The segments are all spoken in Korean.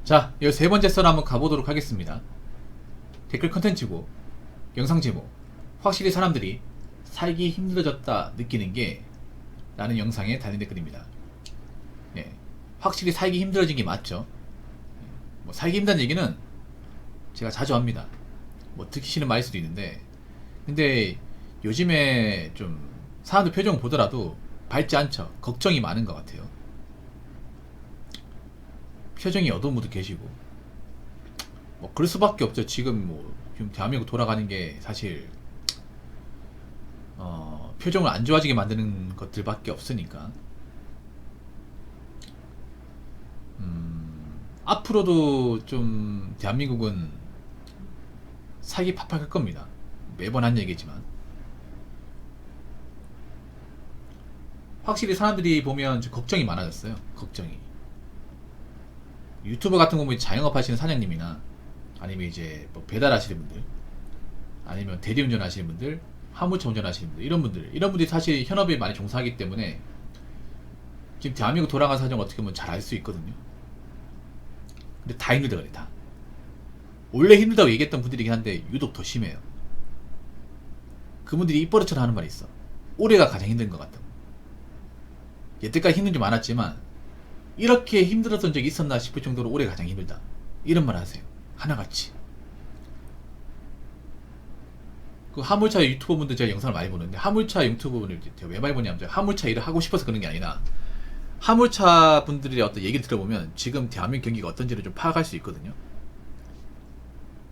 자, 이 세 번째 썰 한번 가보도록 하겠습니다. 댓글 컨텐츠고 영상 제목, 확실히 사람들이 살기 힘들어졌다 느끼는 게 라는 영상에 달린 댓글입니다. 예, 확실히 살기 힘들어진 게 맞죠. 뭐 살기 힘든 얘기는 제가 자주 합니다. 뭐 듣기 싫은 말일 수도 있는데, 근데 요즘에 좀 사람들 표정 보더라도 밝지 않죠. 걱정이 많은 것 같아요. 표정이 어두운 분도 계시고, 뭐 그럴 수밖에 없죠. 지금 대한민국 돌아가는 게 사실 표정을 안 좋아지게 만드는 것들밖에 없으니까. 앞으로도 좀 대한민국은 살기 팍팍할 겁니다. 매번 한 얘기지만 확실히 사람들이 보면 좀 걱정이 많아졌어요. 걱정이. 유튜버 같은 거 보면 자영업 하시는 사장님이나 아니면 이제 뭐 배달 하시는 분들, 아니면 대리운전 하시는 분들, 화물차 운전하시는 분들, 이런 분들이 사실 현업에 많이 종사하기 때문에 지금 대한민국 돌아간 사정 어떻게 보면 잘 알 수 있거든요. 근데 다 힘들다 그래. 다 원래 힘들다고 얘기했던 분들이긴 한데 유독 더 심해요. 그분들이 입버릇처럼 하는 말이 있어. 올해가 가장 힘든 것 같다고. 여태까지 힘든 게 많았지만 이렇게 힘들었던 적이 있었나 싶을 정도로 올해가 가장 힘들다, 이런 말 하세요. 하나같이. 그 화물차 유튜버 분들 제가 영상을 많이 보는데, 화물차 유튜버 분들 제가 왜 많이 보냐면, 제가 화물차 일을 하고 싶어서 그런 게 아니라 화물차 분들의 어떤 얘기를 들어보면 지금 대한민국 경기가 어떤지를 좀 파악할 수 있거든요.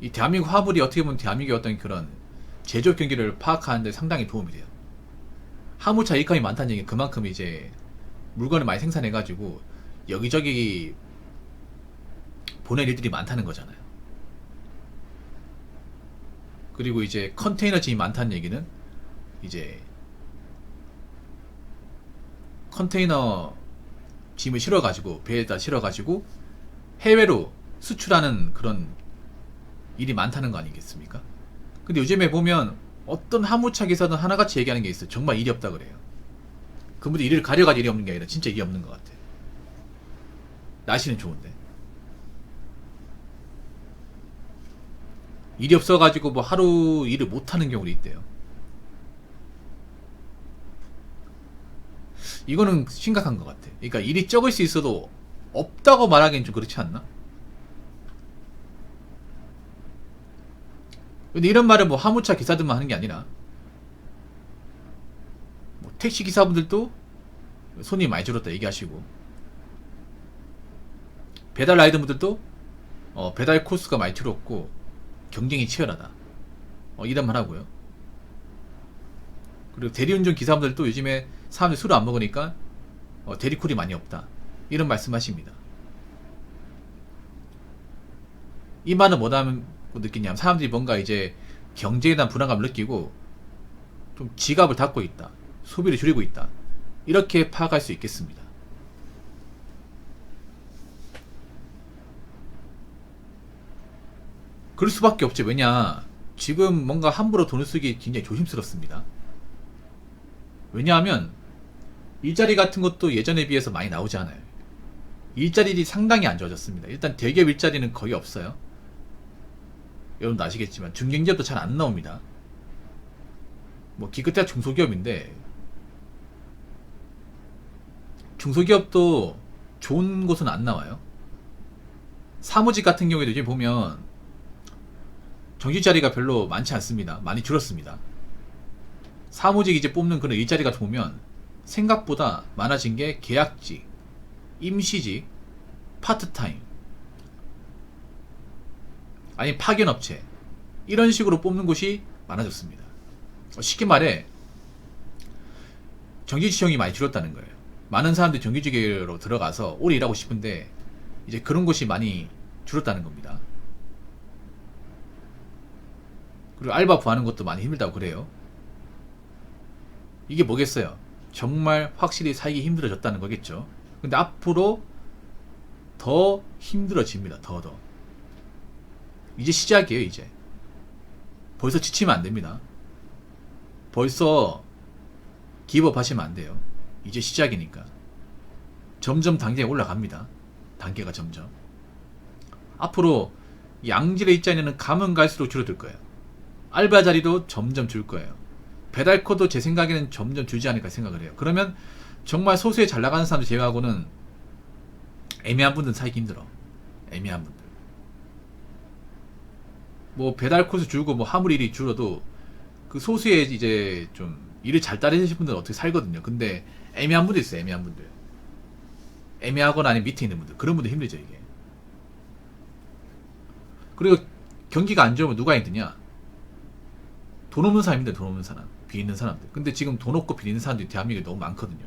이 대한민국 화물이 어떻게 보면 대한민국의 어떤 그런 제조업 경기를 파악하는데 상당히 도움이 돼요. 화물차 일감이 많다는 얘기는 그만큼 이제 물건을 많이 생산해가지고 여기저기 보낼 일들이 많다는 거잖아요. 그리고 이제 컨테이너 짐이 많다는 얘기는 이제 컨테이너 짐을 실어가지고 배에다 실어가지고 해외로 수출하는 그런 일이 많다는 거 아니겠습니까? 근데 요즘에 보면 어떤 화물차 기사든 하나같이 얘기하는 게 있어요. 정말 일이 없다 그래요. 그분들 일을 가려가지고 일이 없는 게 아니라 진짜 일이 없는 것 같아. 날씨는 좋은데 일이 없어가지고 뭐 하루 일을 못하는 경우도 있대요. 이거는 심각한 것 같아. 그러니까 일이 적을 수 있어도 없다고 말하기엔 좀 그렇지 않나? 근데 이런 말은 뭐 화물차 기사들만 하는 게 아니라 뭐 택시 기사분들도 손님이 많이 줄었다 얘기하시고, 배달 라이더 분들도 배달 코스가 많이 줄었고 경쟁이 치열하다, 이런 말 하고요. 그리고 대리운전 기사분들도 요즘에 사람들이 술을 안 먹으니까 대리콜이 많이 없다, 이런 말씀하십니다. 이 말은 뭐라고 느끼냐면, 사람들이 뭔가 이제 경제에 대한 불안감을 느끼고 좀 지갑을 닫고 있다, 소비를 줄이고 있다, 이렇게 파악할 수 있겠습니다. 그럴 수밖에 없지. 왜냐, 지금 뭔가 함부로 돈을 쓰기 굉장히 조심스럽습니다. 왜냐하면 일자리 같은 것도 예전에 비해서 많이 나오지 않아요. 일자리들이 상당히 안 좋아졌습니다. 일단 대기업 일자리는 거의 없어요. 여러분도 아시겠지만 중견기업도 잘 안 나옵니다. 뭐 기껏해야 중소기업인데, 중소기업도 좋은 곳은 안 나와요. 사무직 같은 경우에도 이제 보면 정규 자리가 별로 많지 않습니다. 많이 줄었습니다. 사무직 이제 뽑는 그런 일자리 같은 거 보면 생각보다 많아진 게 계약직, 임시직, 파트타임, 아니 파견업체, 이런 식으로 뽑는 곳이 많아졌습니다. 쉽게 말해 정규직형이 많이 줄었다는 거예요. 많은 사람들이 정규직으로 들어가서 오래 일하고 싶은데 이제 그런 곳이 많이 줄었다는 겁니다. 그리고 알바 구하는 것도 많이 힘들다고 그래요. 이게 뭐겠어요? 정말 확실히 살기 힘들어졌다는 거겠죠. 근데 앞으로 더 힘들어집니다. 더. 이제 시작이에요. 이제 벌써 지치면 안 됩니다. 벌써 기브업 하시면 안 돼요. 이제 시작이니까. 점점 단계가 올라갑니다. 단계가 점점. 앞으로 양질의 입자리는 가면 갈수록 줄어들 거예요. 알바 자리도 점점 줄 거예요. 배달코도 제 생각에는 점점 줄지 않을까 생각을 해요. 그러면 정말 소수의 잘 나가는 사람들 제외하고는 애매한 분들은 살기 힘들어. 애매한 분들. 뭐 배달코스 줄고 뭐 화물 일이 줄어도 그 소수의 이제 좀 일을 잘 따르시는 분들은 어떻게 살거든요. 근데 애매한 분들 있어요. 애매한 분들. 애매하거나 아니면 밑에 있는 분들. 그런 분들 힘들죠 이게. 그리고 경기가 안 좋으면 누가 힘드냐? 돈 없는 사람인데 돈 없는 사람. 비 있는 사람들. 근데 지금 돈 없고 비 있는 사람들이 대한민국에 너무 많거든요.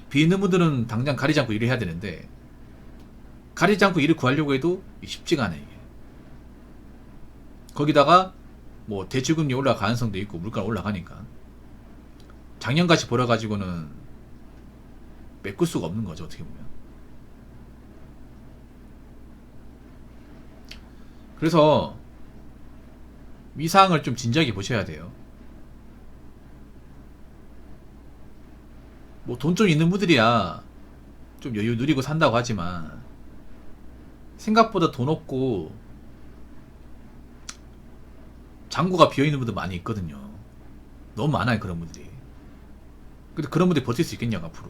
비 있는 분들은 당장 가리지 않고 일을 해야 되는데 가리지 않고 일을 구하려고 해도 쉽지가 않아요 이게. 거기다가 뭐 대출금리 올라갈 가능성도 있고 물가가 올라가니까 작년같이 벌어가지고는 메꿀 수가 없는 거죠 어떻게 보면. 그래서 이 사항을 좀 진지하게 보셔야 돼요. 뭐 돈 좀 있는 분들이야 좀 여유 누리고 산다고 하지만 생각보다 돈 없고 잔고가 비어있는 분들 많이 있거든요. 너무 많아요 그런 분들이. 근데 그런 분들이 버틸 수 있겠냐고 앞으로.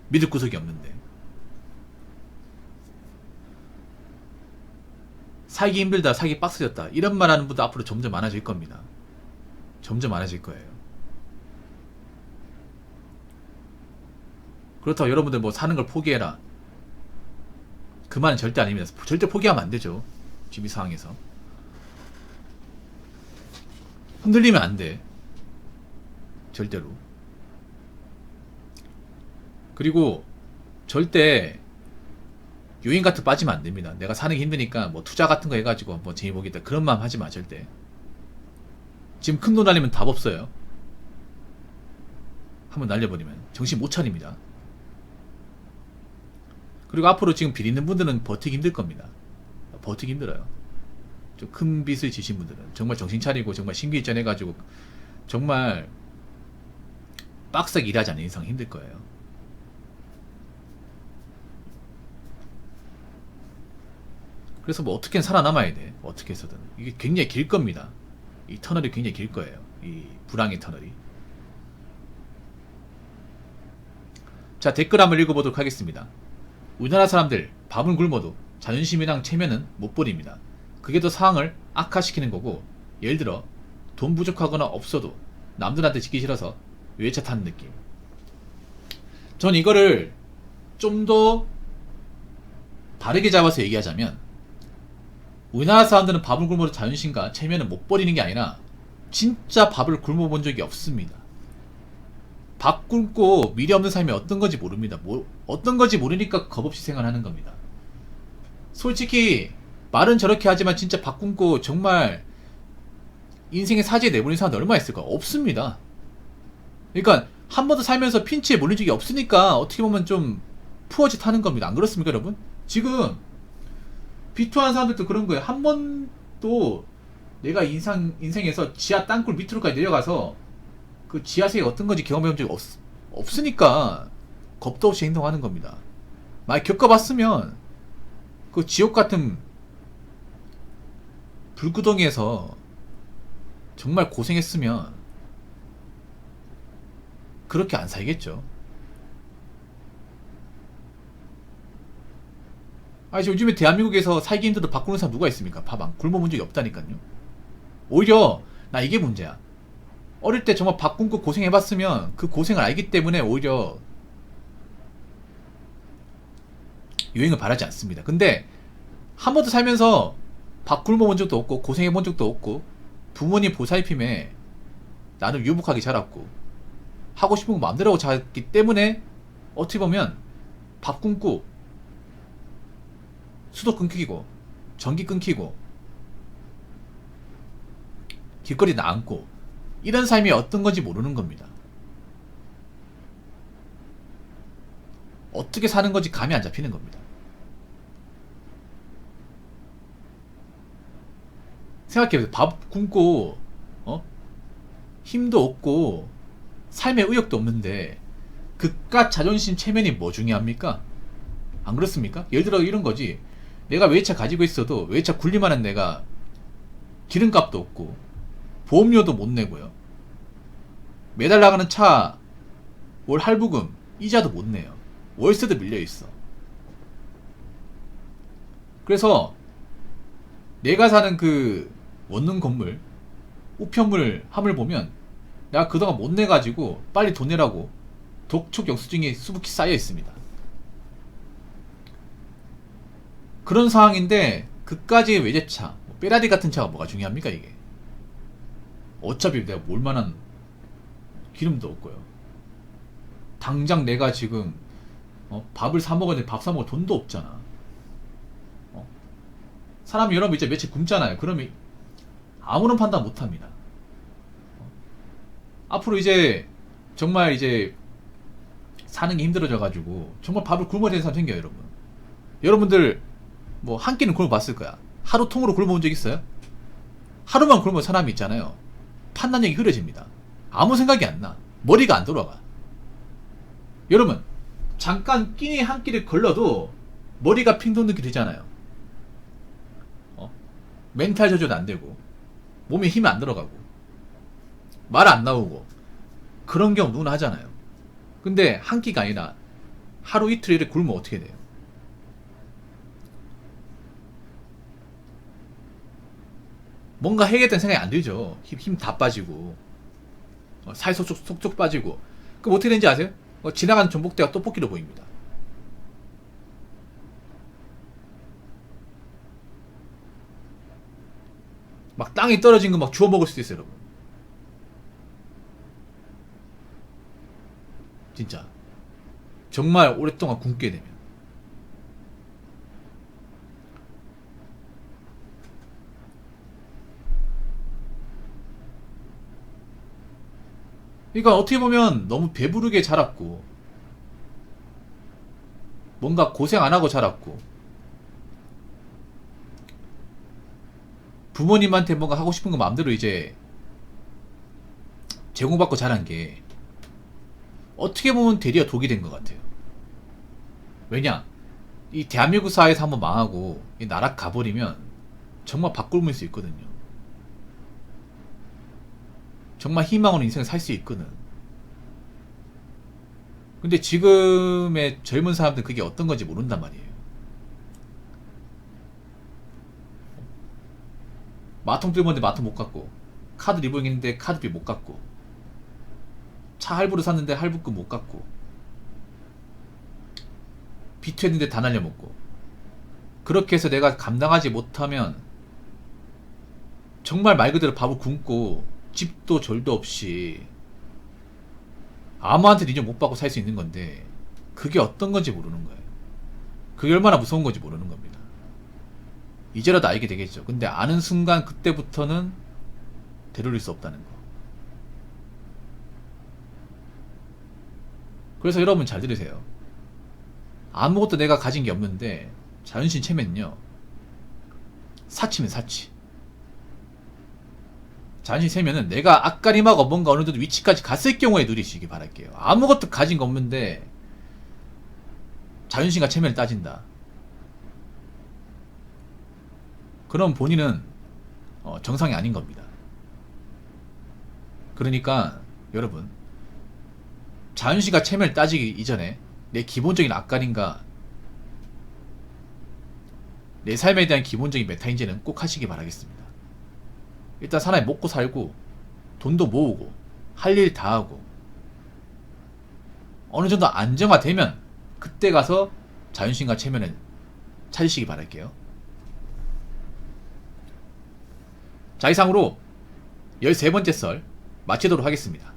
믿을 구석이 없는데. 살기 힘들다 살기 빡세졌다 이런 말 하는 분들 앞으로 점점 많아질 겁니다. 점점 많아질 거예요. 그렇다고 여러분들 뭐 사는 걸 포기해라 그 말은 절대 아닙니다. 절대 포기하면 안 되죠. 지금 이 상황에서 흔들리면 안 돼. 절대로. 그리고 절대 요인 같은 거 빠지면 안 됩니다. 내가 사는 게 힘드니까 뭐 투자 같은 거 해가지고 뭐 재미 보겠다 그런 마음 하지 마 절대. 지금 큰 돈 날리면 답 없어요. 한번 날려버리면 정신 못 차립니다. 그리고 앞으로 지금 빚 있는 분들은 버티기 힘들 겁니다. 버티기 힘들어요. 좀 큰 빚을 지신 분들은 정말 정신 차리고 정말 신기일전 해가지고 정말 빡세게 일하지 않는 이상 힘들 거예요. 그래서 뭐 어떻게든 살아남아야 돼. 어떻게 해서든. 이게 굉장히 길 겁니다. 이 터널이 굉장히 길 거예요. 이 불황의 터널이. 자, 댓글 한번 읽어보도록 하겠습니다. 우리나라 사람들 밥은 굶어도 자존심이랑 체면은 못 버립니다. 그게 더 상황을 악화시키는 거고, 예를 들어 돈 부족하거나 없어도 남들한테 지기 싫어서 외차 타는 느낌. 전 이거를 좀 더 다르게 잡아서 얘기하자면, 우리나라 사람들은 밥을 굶어도 자존심과 체면을 못 버리는 게 아니라 진짜 밥을 굶어본 적이 없습니다. 밥 굶고 미래 없는 삶이 어떤 건지 모릅니다. 어떤 건지 모르니까 겁없이 생활하는 겁니다. 솔직히 말은 저렇게 하지만 진짜 밥 굶고 정말 인생의 사지에 내보낸 사람들 얼마나 있을까? 없습니다. 그러니까 한 번도 살면서 핀치에 몰린 적이 없으니까 어떻게 보면 좀 푸어짓 하는 겁니다. 안 그렇습니까 여러분? 지금 비투한 사람들도 그런 거예요. 한 번도 내가 인생에서 지하 땅굴 밑으로까지 내려가서 그 지하세계 어떤 건지 경험해본 적이 없으니까 겁도 없이 행동하는 겁니다. 만약 겪어봤으면 그 지옥 같은 불구덩이에서 정말 고생했으면 그렇게 안 살겠죠. 아니 요즘에 대한민국에서 살기 힘들어도 바꾸는 사람 누가 있습니까? 밥 안 굶어본 적이 없다니까요. 오히려 나 이게 문제야. 어릴 때 정말 밥 굶고 고생해봤으면 그 고생을 알기 때문에 오히려 유행을 바라지 않습니다. 근데 한 번도 살면서 밥 굶어본 적도 없고 고생해본 적도 없고 부모님 보살핌에 나는 유복하게 자랐고 하고 싶은 거 마음대로 하고 자랐기 때문에 어떻게 보면 밥 굶고 수도 끊기고 전기 끊기고 길거리 나앉고 이런 삶이 어떤 건지 모르는 겁니다. 어떻게 사는 건지 감이 안 잡히는 겁니다. 생각해보세요. 밥 굶고 힘도 없고 삶의 의욕도 없는데 그깟 자존심 체면이 뭐 중요합니까? 안 그렇습니까? 예를 들어 이런 거지. 내가 외차 가지고 있어도 외차 굴리만한 내가 기름값도 없고 보험료도 못 내고요. 매달 나가는 차 월 할부금 이자도 못 내요. 월세도 밀려 있어. 그래서 내가 사는 그 원룸 건물 우편물 함을 보면 내가 그동안 못 내가지고 빨리 돈 내라고 독촉 영수증이 수북히 쌓여 있습니다. 그런 상황인데 그까지의 외제차 페라리 같은 차가 뭐가 중요합니까 이게. 어차피 내가 몰만한 기름도 없고요. 당장 내가 지금 밥을 사 먹어야 돼. 밥 사 먹을 돈도 없잖아. 사람이 여러분 이제 며칠 굶잖아요. 그러면 아무런 판단 못 합니다. 앞으로 이제 정말 이제 사는 게 힘들어져 가지고 정말 밥을 굶어야 되는 사람 생겨요, 여러분. 여러분들 뭐 한 끼는 굶어 봤을 거야. 하루 통으로 굶어 본 적 있어요? 하루만 굶은 사람이 있잖아요. 판단력이 흐려집니다. 아무 생각이 안 나. 머리가 안 돌아가. 여러분 잠깐 끼니 한 끼를 걸러도 머리가 핑 도는 게 되잖아요. 멘탈 조절도 안 되고 몸에 힘이 안 들어가고 말 안 나오고 그런 경우 누구나 하잖아요. 근데 한 끼가 아니라 하루 이틀 이렇게 굶으면 어떻게 돼요? 뭔가 해야겠다는 생각이 안 들죠. 힘 다 빠지고 살 속속 빠지고. 그럼 어떻게 되는지 아세요? 지나가는 전복대가 떡볶이로 보입니다. 막 땅에 떨어진 거 막 주워 먹을 수도 있어요, 여러분. 진짜 정말 오랫동안 굶게 되면. 그러니까 어떻게 보면 너무 배부르게 자랐고 뭔가 고생 안 하고 자랐고 부모님한테 뭔가 하고 싶은 거 마음대로 이제 제공받고 자란 게 어떻게 보면 되려 독이 된 것 같아요. 왜냐, 이 대한민국 사회에서 한번 망하고 이 나락 가버리면 정말 밥굶을 수 있거든요. 정말 희망 없는 인생을 살 수 있거든. 근데 지금의 젊은 사람들은 그게 어떤 건지 모른단 말이에요. 마통 뚫었는데 마통 못 갚고, 카드 리보잉했는데 카드비 못 갚고, 차 할부로 샀는데 할부금 못 갚고, 비투했는데 다 날려먹고. 그렇게 해서 내가 감당하지 못하면 정말 말 그대로 밥을 굶고 집도 절도 없이 아무한테 인정 못 받고 살 수 있는 건데 그게 어떤 건지 모르는 거예요. 그게 얼마나 무서운 건지 모르는 겁니다. 이제라도 알게 되겠죠. 근데 아는 순간 그때부터는 되돌릴 수 없다는 거. 그래서 여러분 잘 들으세요. 아무것도 내가 가진 게 없는데 자존심 채면요 사치면 사치. 자존심 세면은 내가 앞가림하고 뭔가 어느 정도 위치까지 갔을 경우에 누리시기 바랄게요. 아무것도 가진 거 없는데 자존심과 체면을 따진다. 그럼 본인은 정상이 아닌 겁니다. 그러니까 여러분 자존심과 체면을 따지기 이전에 내 기본적인 앞가림과 내 삶에 대한 기본적인 메타인지는 꼭 하시기 바라겠습니다. 일단 사람이 먹고 살고 돈도 모으고 할 일 다 하고 어느 정도 안정화되면 그때 가서 자존심과 체면을 찾으시기 바랄게요. 자, 이상으로 13번째 썰 마치도록 하겠습니다.